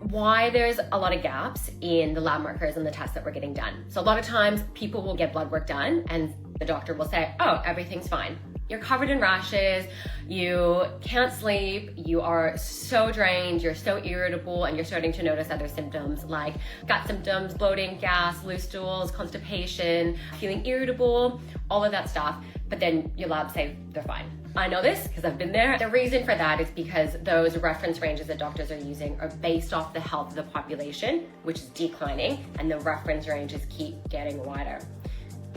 why there's a lot of gaps in the lab markers and the tests that we're getting done. So a lot of times people will get blood work done and the doctor will say, oh, everything's fine. You're covered in rashes, you can't sleep, you are so drained, you're so irritable, and you're starting to notice other symptoms like gut symptoms, bloating, gas, loose stools, constipation, feeling irritable, all of that stuff. But then your labs say they're fine. I know this because I've been there. The reason for that is because those reference ranges that doctors are using are based off the health of the population, which is declining, and the reference ranges keep getting wider.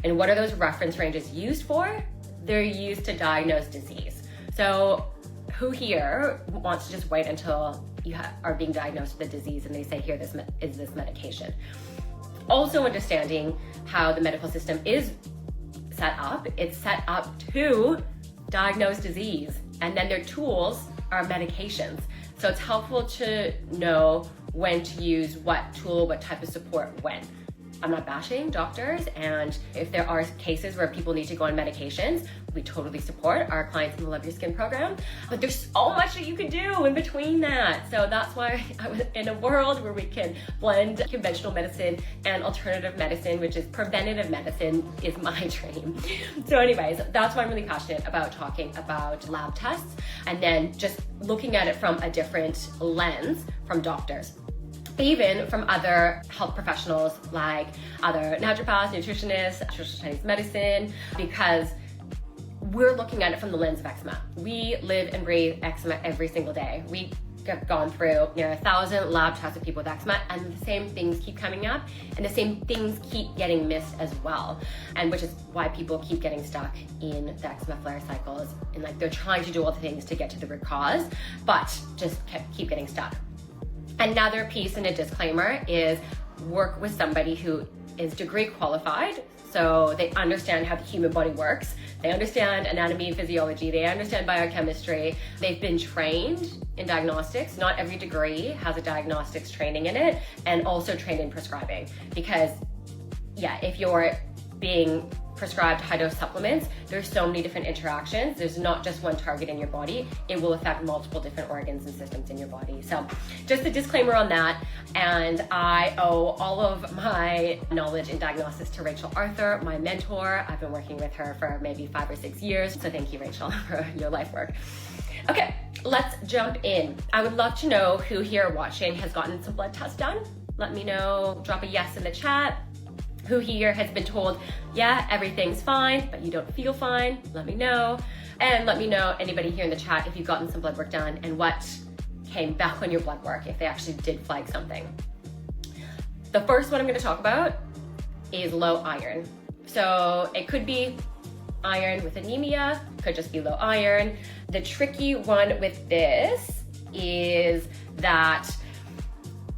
And what are those reference ranges used for? They're used to diagnose disease. So who here wants to just wait until you are being diagnosed with a disease and they say, here, this is this medication? Also understanding how the medical system is set up. It's set up to diagnose disease, and then their tools are medications. So it's helpful to know when to use what tool, what type of support, when. I'm not bashing doctors, and if there are cases where people need to go on medications, we totally support our clients in the Love Your Skin program, but there's so much that you can do in between that. So that's why I was in a world where we can blend conventional medicine and alternative medicine, which is preventative medicine, is my dream. So anyways, that's why I'm really passionate about talking about lab tests and then just looking at it from a different lens from doctors. Even from other health professionals like other naturopaths, nutritionists, traditional Chinese medicine, because we're looking at it from the lens of eczema. We live and breathe eczema every single day. We have gone through near 1,000 lab tests of people with eczema, and the same things keep coming up and the same things keep getting missed as well. And which is why people keep getting stuck in the eczema flare cycles, and like they're trying to do all the things to get to the root cause, but just keep getting stuck. Another piece and a disclaimer is work with somebody who is degree qualified, so they understand how the human body works, they understand anatomy and physiology, they understand biochemistry, they've been trained in diagnostics. Not every degree has a diagnostics training in it, and also trained in prescribing. Because yeah, if you're being prescribed high-dose supplements, there's so many different interactions. There's not just one target in your body. It will affect multiple different organs and systems in your body. So just a disclaimer on that. And I owe all of my knowledge in diagnostics to Rachel Arthur, my mentor. I've been working with her for maybe 5 or 6 years. So thank you, Rachel, for your life work. Okay, let's jump in. I would love to know who here watching has gotten some blood tests done. Let me know, drop a yes in the chat. Who here has been told, yeah, everything's fine, but you don't feel fine? Let me know. And let me know, anybody here in the chat, if you've gotten some blood work done and what came back on your blood work, if they actually did flag something. The first one I'm gonna talk about is low iron. So it could be iron with anemia, could just be low iron. The tricky one with this is that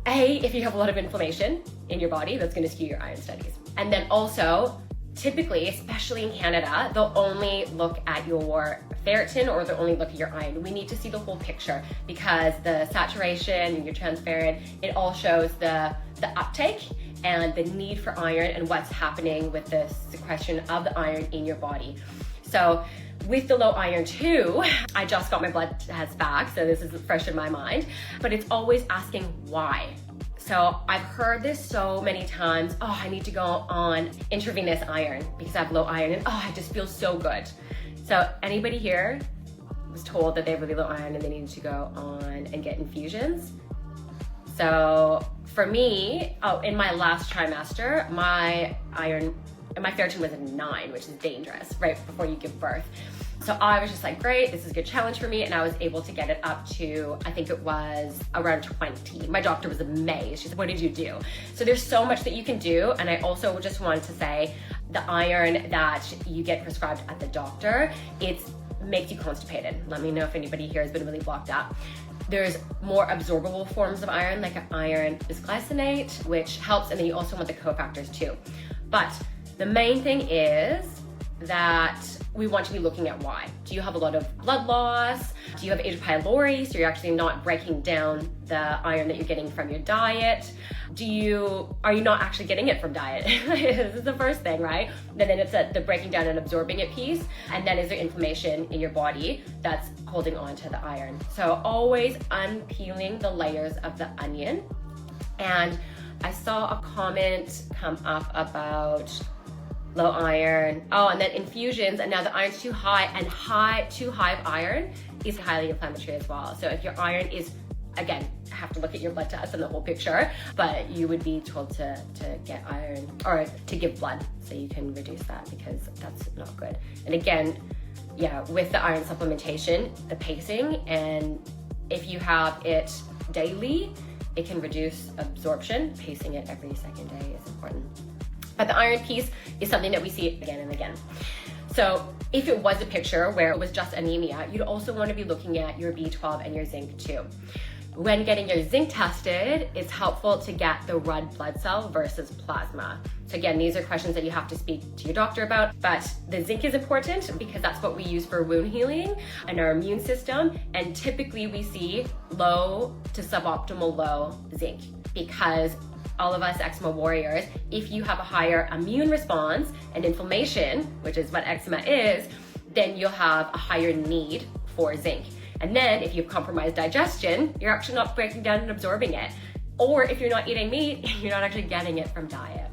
if you have a lot of inflammation in your body, that's going to skew your iron studies. And then also, typically, especially in Canada, they'll only look at your ferritin, or they'll only look at your iron. We need to see the whole picture, because the saturation and your transferrin, it all shows the uptake and the need for iron and what's happening with the secretion of the iron in your body. So with the low iron too, I just got my blood test back, so this is fresh in my mind, but it's always asking why. So I've heard this so many times, oh, I need to go on intravenous iron because I have low iron, and oh, I just feel so good. So anybody here was told that they have really low iron and they needed to go on and get infusions? So for me, in my last trimester, my ferritin was a 9, which is dangerous, right before you give birth. So I was just like, great, this is a good challenge for me. And I was able to get it up to, I think it was around 20. My doctor was amazed. She said, what did you do? So there's so much that you can do. And I also just wanted to say, the iron that you get prescribed at the doctor, it makes you constipated. Let me know if anybody here has been really blocked up. There's more absorbable forms of iron, like iron bisglycinate, which helps. And then you also want the cofactors too. But the main thing is that we want to be looking at why. Do you have a lot of blood loss? Do you have H. pylori, so you're actually not breaking down the iron that you're getting from your diet? Are you not actually getting it from diet? This is the first thing, right? And then it's the breaking down and absorbing it piece. And then is there inflammation in your body that's holding on to the iron? So always unpeeling the layers of the onion And I saw a comment come up about low iron. Oh, and then infusions, and now the iron's too high, and too high of iron is highly inflammatory as well. So if your iron is, again, I have to look at your blood test and the whole picture, but you would be told to get iron, or to give blood so you can reduce that, because that's not good. And again, yeah, with the iron supplementation, the pacing, and if you have it daily, it can reduce absorption. Pacing it every second day is important. But the iron piece is something that we see again and again. So if it was a picture where it was just anemia, you'd also want to be looking at your B12 and your zinc too. When getting your zinc tested, it's helpful to get the red blood cell versus plasma. So again, these are questions that you have to speak to your doctor about, but the zinc is important because that's what we use for wound healing and our immune system. And typically we see low to suboptimal low zinc, because all of us eczema warriors, if you have a higher immune response and inflammation, which is what eczema is, then you'll have a higher need for zinc. And then if you have compromised digestion, you're actually not breaking down and absorbing it. Or if you're not eating meat, you're not actually getting it from diet.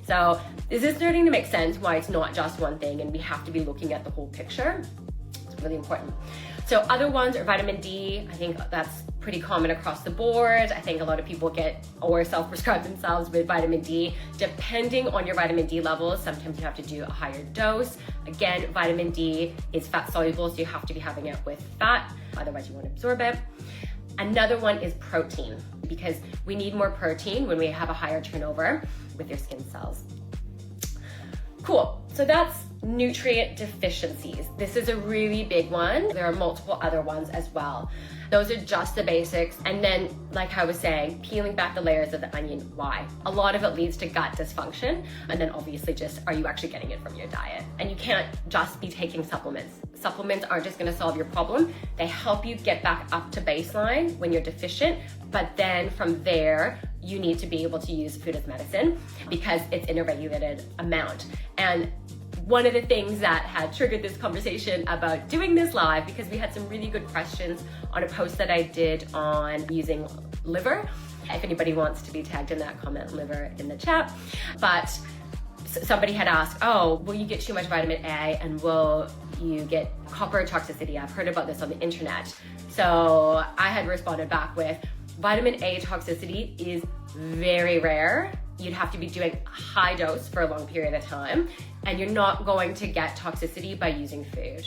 So this is starting to make sense why it's not just one thing, and we have to be looking at the whole picture. It's really important. So other ones are vitamin D. I think that's pretty common across the board. I think a lot of people get or self-prescribe themselves with vitamin D. Depending on your vitamin D levels, sometimes you have to do a higher dose. Again, vitamin D is fat soluble, so you have to be having it with fat, otherwise you won't absorb it. Another one is protein, because we need more protein when we have a higher turnover with your skin cells. Cool, so that's nutrient deficiencies. This is a really big one. There are multiple other ones as well. Those are just the basics. And then, like I was saying, peeling back the layers of the onion. Why? A lot of it leads to gut dysfunction. And then obviously just, are you actually getting it from your diet? And you can't just be taking supplements. Supplements aren't just gonna solve your problem. They help you get back up to baseline when you're deficient. But then from there, you need to be able to use food as medicine because it's in a regulated amount. And one of the things that had triggered this conversation about doing this live, because we had some really good questions on a post that I did on using liver. If anybody wants to be tagged in that, comment liver in the chat. But somebody had asked, oh, will you get too much vitamin A and will you get copper toxicity? I've heard about this on the internet. So I had responded back with, vitamin A toxicity is very rare. You'd have to be doing a high dose for a long period of time, and you're not going to get toxicity by using food.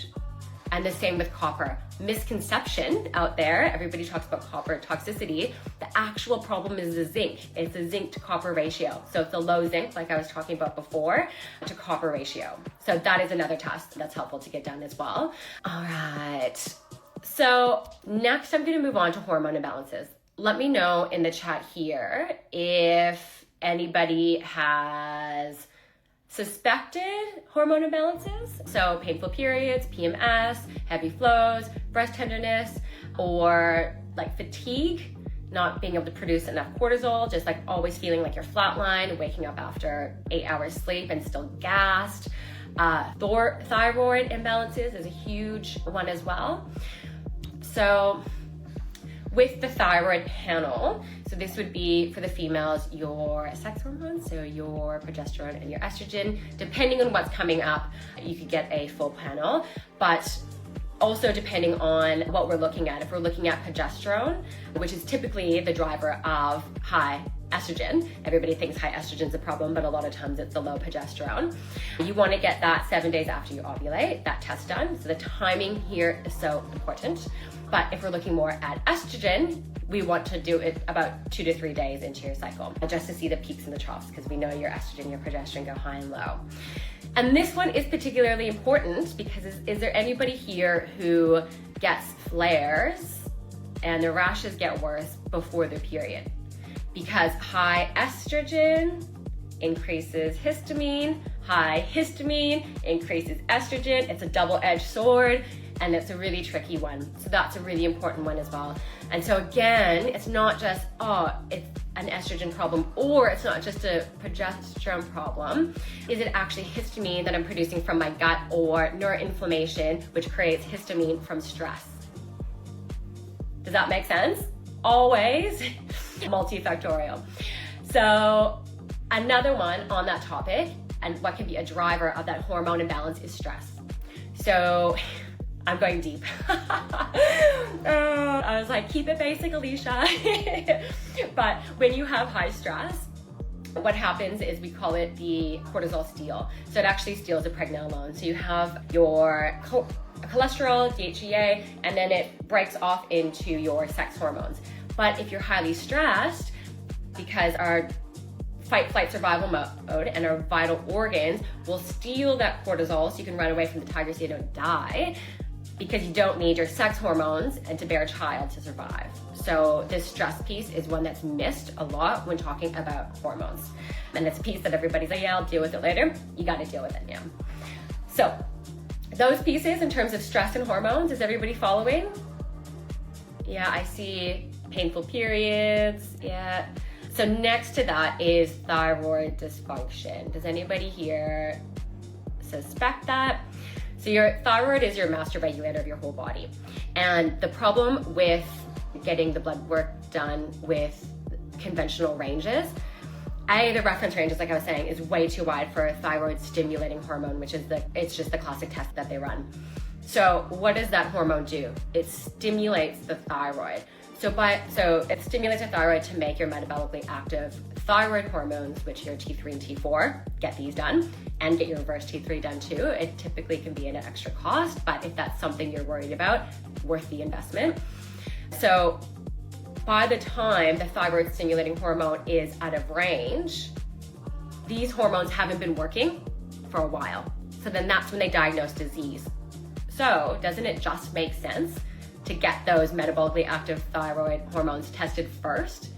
And the same with copper. Misconception out there, everybody talks about copper toxicity. The actual problem is the zinc. It's a zinc to copper ratio. So it's a low zinc, like I was talking about before, to copper ratio. So that is another test that's helpful to get done as well. All right. So next I'm gonna move on to hormone imbalances. Let me know in the chat here if anybody has suspected hormone imbalances, so painful periods, PMS, heavy flows, breast tenderness, or like fatigue, not being able to produce enough cortisol, just like always feeling like you're flatline, waking up after 8 hours sleep and still gassed. Thyroid imbalances is a huge one as well. So with the thyroid panel, so this would be for the females, your sex hormones, so your progesterone and your estrogen. Depending on what's coming up, you could get a full panel, but also depending on what we're looking at. If we're looking at progesterone, which is typically the driver of high estrogen, everybody thinks high estrogen is a problem, but a lot of times it's the low progesterone. You want to get that 7 days after you ovulate, that test done. So the timing here is so important. But if we're looking more at estrogen, we want to do it about 2 to 3 days into your cycle, just to see the peaks and the troughs, because we know your estrogen, your progesterone go high and low. And this one is particularly important because is there anybody here who gets flares and the rashes get worse before the period? Because high estrogen increases histamine, high histamine increases estrogen. It's a double-edged sword, and it's a really tricky one. So that's a really important one as well. And so again, it's not just, oh, it's an estrogen problem, or it's not just a progesterone problem. Is it actually histamine that I'm producing from my gut, or neuroinflammation, which creates histamine from stress? Does that make sense? Always. multifactorial. So another one on that topic, and what can be a driver of that hormone imbalance, is stress. So I'm going deep. I was like, keep it basic, Alicia. But when you have high stress, what happens is we call it the cortisol steal. So it actually steals the pregnenolone. So you have your cholesterol, DHEA, and then it breaks off into your sex hormones. But if you're highly stressed, because our fight, flight, survival mode and our vital organs will steal that cortisol so you can run away from the tiger so you don't die, because you don't need your sex hormones and to bear a child to survive. So this stress piece is one that's missed a lot when talking about hormones. And it's a piece that everybody's like, yeah, I'll deal with it later. You got to deal with it now. So those pieces in terms of stress and hormones, is everybody following? Yeah, I see painful periods. Yeah. So next to that is thyroid dysfunction. Does anybody here suspect that? So your thyroid is your master regulator of your whole body. And the problem with getting the blood work done with conventional ranges, the reference ranges, like I was saying, is way too wide for a thyroid stimulating hormone, which is it's just the classic test that they run. So what does that hormone do? It stimulates the thyroid. So it stimulates the thyroid to make your metabolically active thyroid hormones, which are T3 and T4, get these done, and get your reverse T3 done too. It typically can be an extra cost, but if that's something you're worried about, worth the investment. So by the time the thyroid stimulating hormone is out of range, these hormones haven't been working for a while. So then that's when they diagnose disease. So doesn't it just make sense to get those metabolically active thyroid hormones tested first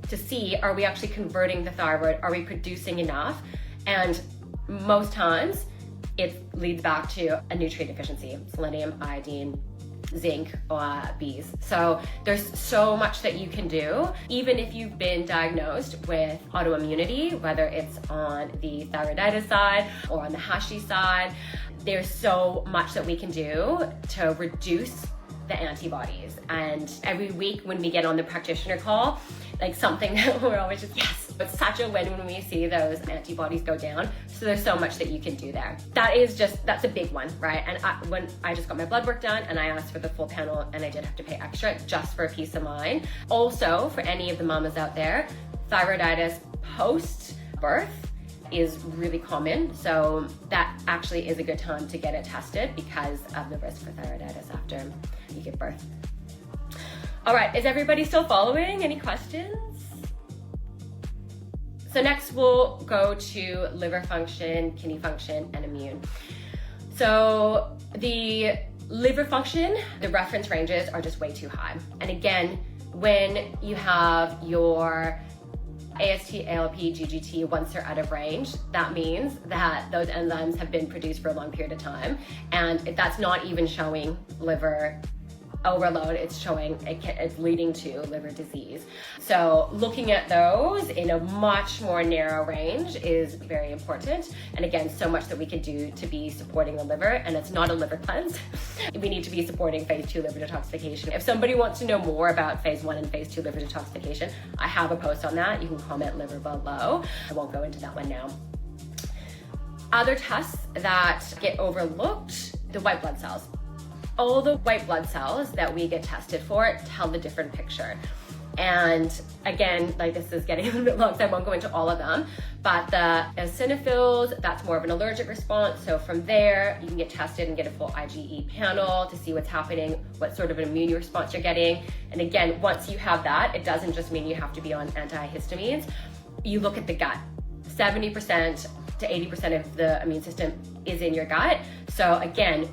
to see, are we actually converting the thyroid? Are we producing enough? And most times it leads back to a nutrient deficiency: selenium, iodine, zinc, Bs. So there's so much that you can do, even if you've been diagnosed with autoimmunity, whether it's on the thyroiditis side or on the Hashi side. There's so much that we can do to reduce the antibodies. And every week when we get on the practitioner call, like something that we're always just, yes, it's such a win when we see those antibodies go down. So there's so much that you can do there. That's a big one, right? And when I just got my blood work done and I asked for the full panel, and I did have to pay extra just for peace of mind. Also, for any of the mamas out there, thyroiditis post-birth is really common. So that actually is a good time to get it tested because of the risk for thyroiditis after you give birth. All right, is everybody still following? Any questions? So next we'll go to liver function, kidney function, and immune. So the liver function, the reference ranges are just way too high. And again, when you have your AST, ALP, GGT, once they're out of range, that means that those enzymes have been produced for a long period of time. And that's not even showing liver overload, it's leading to liver disease. So looking at those in a much more narrow range is very important. And again, so much that we can do to be supporting the liver, and it's not a liver cleanse. We need to be supporting phase 2 liver detoxification. If somebody wants to know more about phase 1 and phase 2 liver detoxification, I have a post on that. You can comment liver below. I won't go into that one now. Other tests that get overlooked, the white blood cells. All the white blood cells that we get tested for tell the different picture. And again, like this is getting a little bit long, so I won't go into all of them, but the eosinophils, that's more of an allergic response. So from there, you can get tested and get a full IgE panel to see what's happening, what sort of an immune response you're getting. And again, once you have that, it doesn't just mean you have to be on antihistamines. You look at the gut. 70% to 80% of the immune system is in your gut. So again,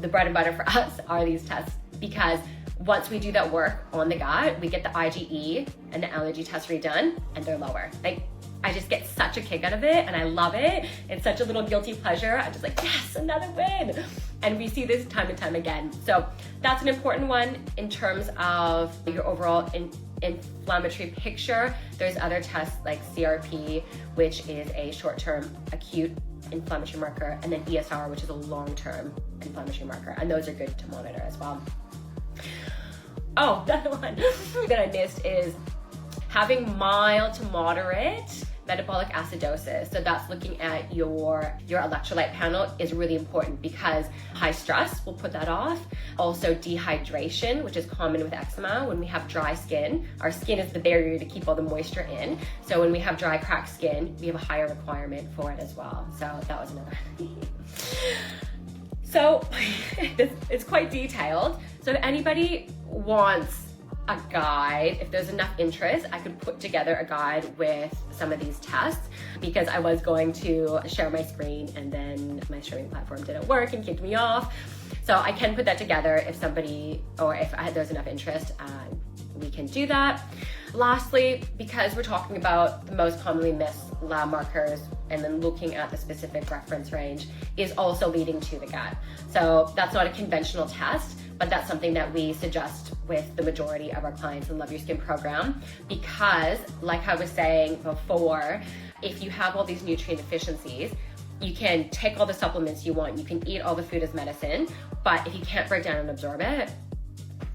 the bread and butter for us are these tests, because once we do that work on the gut, we get the IgE and the allergy test redone, and they're lower. Like, I just get such a kick out of it, and I love it. It's such a little guilty pleasure. I'm just like, yes, another win. And we see this time and time again. So that's an important one in terms of your overall inflammatory picture. There's other tests like CRP, which is a short-term acute inflammatory marker, and then ESR, which is a long-term inflammatory marker, and those are good to monitor as well. Oh, the other one that I missed is having mild to moderate metabolic acidosis. So that's looking at your electrolyte panel is really important because high stress will put that off. Also dehydration, which is common with eczema. When we have dry skin, our skin is the barrier to keep all the moisture in. So when we have dry, cracked skin, we have a higher requirement for it as well. So that was another. So it's quite detailed. So if anybody wants a guide, if there's enough interest, I could put together a guide with some of these tests, because I was going to share my screen and then my streaming platform didn't work and kicked me off. So I can put that together if somebody, or if there's enough interest, we can do that. Lastly, because we're talking about the most commonly missed lab markers and then looking at the specific reference range is also leading to the gut. So that's not a conventional test, but that's something that we suggest with the majority of our clients in Love Your Skin program, because like I was saying before, if you have all these nutrient deficiencies, you can take all the supplements you want, you can eat all the food as medicine, but if you can't break down and absorb it,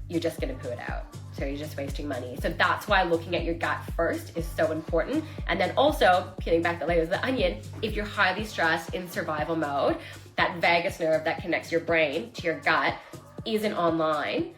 you're just gonna poo it out. So you're just wasting money. So that's why looking at your gut first is so important. And then also peeling back the layers of the onion, if you're highly stressed in survival mode, that vagus nerve that connects your brain to your gut isn't online.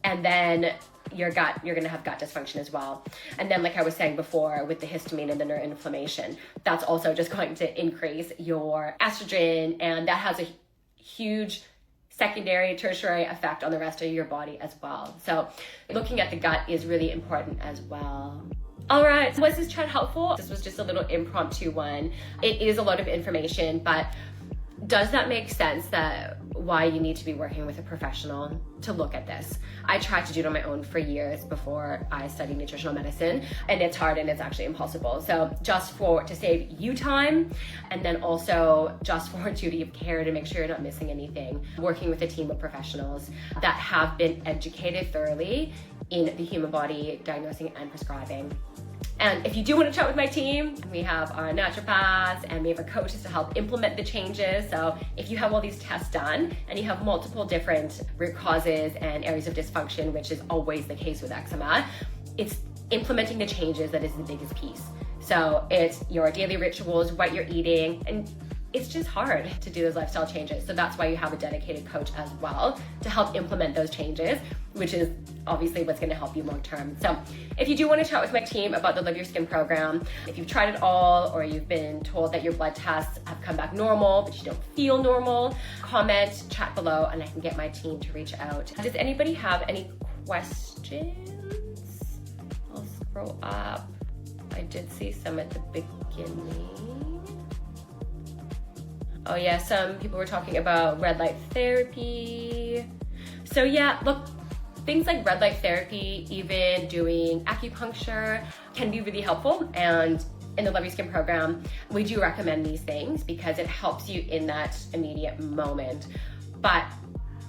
And then you're gonna have gut dysfunction as well. And then like I was saying before with the histamine and the neuroinflammation, that's also just going to increase your estrogen, and that has a huge secondary, tertiary effect on the rest of your body as well. So looking at the gut is really important as well. All right, was this chat helpful? This was just a little impromptu one. It is a lot of information, but does that make sense that why you need to be working with a professional to look at this? I tried to do it on my own for years before I studied nutritional medicine, and it's hard and it's actually impossible. So just to save you time, and then also just for duty of care to make sure you're not missing anything, working with a team of professionals that have been educated thoroughly in the human body, diagnosing and prescribing. And if you do want to chat with my team, we have our naturopaths and we have our coaches to help implement the changes. So if you have all these tests done and you have multiple different root causes and areas of dysfunction, which is always the case with eczema, it's implementing the changes that is the biggest piece. So it's your daily rituals, what you're eating, and it's just hard to do those lifestyle changes. So that's why you have a dedicated coach as well to help implement those changes, which is obviously what's going to help you long term. So if you do want to chat with my team about the Love Your Skin program, if you've tried it all or you've been told that your blood tests have come back normal but you don't feel normal, comment, chat below, and I can get my team to reach out. Does anybody have any questions? I'll scroll up. I did see some at the beginning. Oh yeah, some people were talking about red light therapy. So yeah, look, things like red light therapy, even doing acupuncture can be really helpful. And in the Love Your Skin program, we do recommend these things because it helps you in that immediate moment. But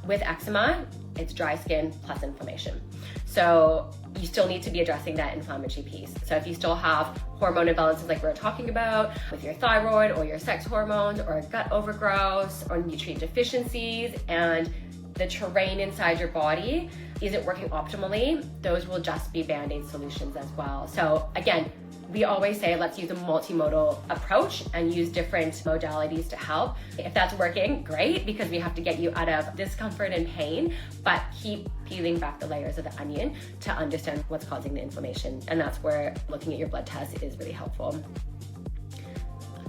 with eczema, it's dry skin plus inflammation. So you still need to be addressing that inflammatory piece. So if you still have hormone imbalances like we were talking about with your thyroid or your sex hormones or gut overgrowth or nutrient deficiencies, and the terrain inside your body isn't working optimally, those will just be Band-Aid solutions as well. So again, we always say let's use a multimodal approach and use different modalities to help. If that's working, great, because we have to get you out of discomfort and pain, but keep peeling back the layers of the onion to understand what's causing the inflammation. And that's where looking at your blood test is really helpful.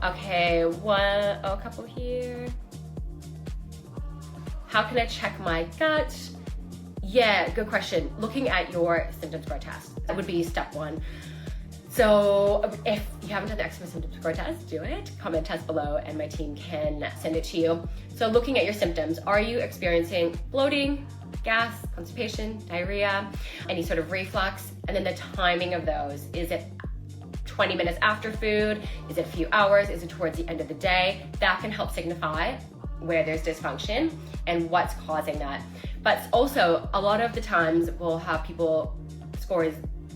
Okay, a couple here. How can I check my gut? Yeah, good question. Looking at your symptom score test, that would be step one. So if you haven't done the eczema symptom score test, do it. Comment test below and my team can send it to you. So looking at your symptoms, are you experiencing bloating, gas, constipation, diarrhea, any sort of reflux? And then the timing of those. Is it 20 minutes after food? Is it a few hours? Is it towards the end of the day? That can help signify where there's dysfunction and what's causing that. But also, a lot of the times we'll have people scores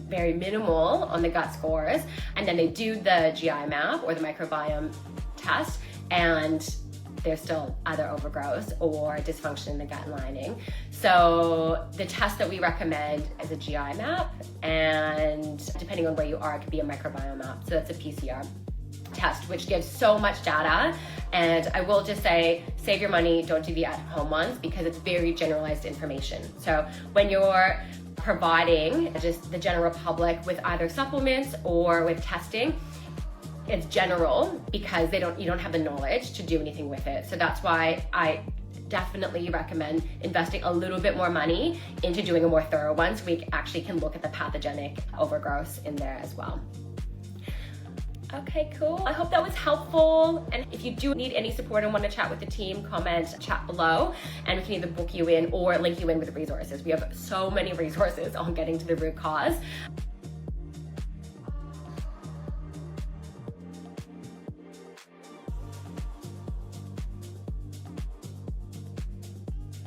very minimal on the gut scores, and then they do the GI map or the microbiome test, and there's still either overgrowth or dysfunction in the gut lining. So the test that we recommend is a GI map, and depending on where you are, it could be a microbiome map. So that's a PCR test, which gives so much data. And I will just say, save your money, don't do the at-home ones, because it's very generalized information. So when you're providing just the general public with either supplements or with testing, it's general because you don't have the knowledge to do anything with it. So that's why I definitely recommend investing a little bit more money into doing a more thorough one, so we actually can look at the pathogenic overgrowth in there as well. Okay, cool. I hope that was helpful. And if you do need any support and want to chat with the team, comment, chat below, and we can either book you in or link you in with resources. We have so many resources on getting to the root cause.